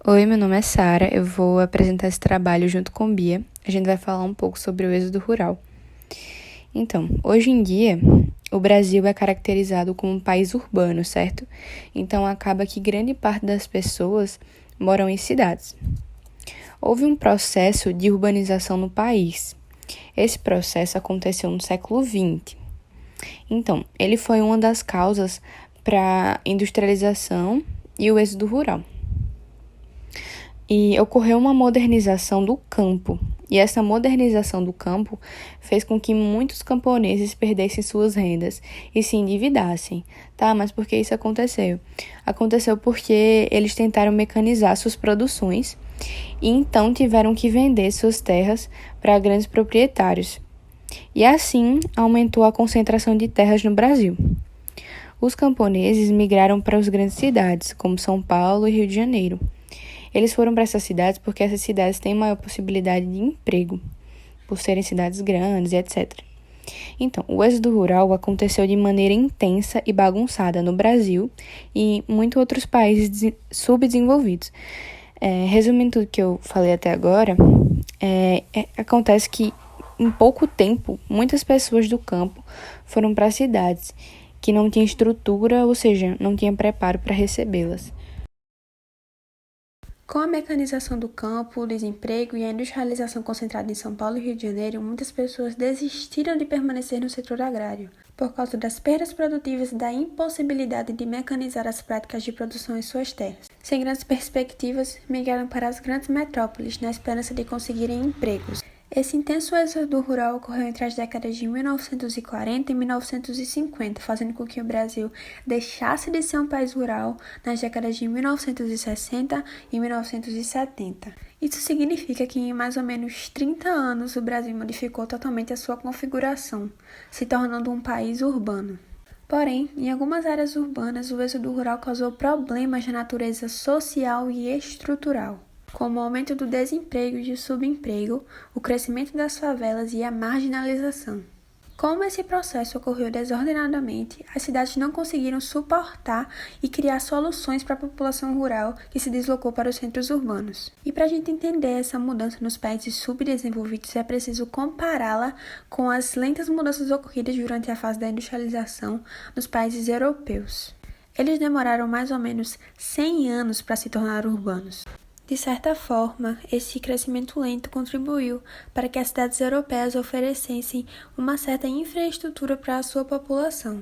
Oi, meu nome é Sara. Eu vou apresentar esse trabalho junto com Bia. A gente vai falar um pouco sobre o êxodo rural. Então, hoje em dia, o Brasil é caracterizado como um país urbano, certo? Então, acaba que grande parte das pessoas moram em cidades. Houve um processo de urbanização no país. Esse processo aconteceu no século XX. Então, ele foi uma das causas para a industrialização e o êxodo rural. E ocorreu uma modernização do campo. E essa modernização do campo fez com que muitos camponeses perdessem suas rendas e se endividassem. Tá, mas por que isso aconteceu? Aconteceu porque eles tentaram mecanizar suas produções e então tiveram que vender suas terras para grandes proprietários. E assim aumentou a concentração de terras no Brasil. Os camponeses migraram para as grandes cidades, como São Paulo e Rio de Janeiro. Eles foram para essas cidades porque essas cidades têm maior possibilidade de emprego, por serem cidades grandes e etc. Então, o êxodo rural aconteceu de maneira intensa e bagunçada no Brasil e em muitos outros países subdesenvolvidos. Resumindo tudo que eu falei até agora, acontece que em pouco tempo, muitas pessoas do campo foram para cidades que não tinham estrutura, ou seja, não tinham preparo para recebê-las. Com a mecanização do campo, o desemprego e a industrialização concentrada em São Paulo e Rio de Janeiro, muitas pessoas desistiram de permanecer no setor agrário, por causa das perdas produtivas e da impossibilidade de mecanizar as práticas de produção em suas terras. Sem grandes perspectivas, migraram para as grandes metrópoles na esperança de conseguirem empregos. Esse intenso êxodo rural ocorreu entre as décadas de 1940 e 1950, fazendo com que o Brasil deixasse de ser um país rural nas décadas de 1960 e 1970. Isso significa que em mais ou menos 30 anos o Brasil modificou totalmente a sua configuração, se tornando um país urbano. Porém, em algumas áreas urbanas, o êxodo rural causou problemas de natureza social e estrutural, como o aumento do desemprego e do subemprego, o crescimento das favelas e a marginalização. Como esse processo ocorreu desordenadamente, as cidades não conseguiram suportar e criar soluções para a população rural que se deslocou para os centros urbanos. E para a gente entender essa mudança nos países subdesenvolvidos, é preciso compará-la com as lentas mudanças ocorridas durante a fase da industrialização nos países europeus. Eles demoraram mais ou menos 100 anos para se tornar urbanos. De certa forma, esse crescimento lento contribuiu para que as cidades europeias oferecessem uma certa infraestrutura para a sua população.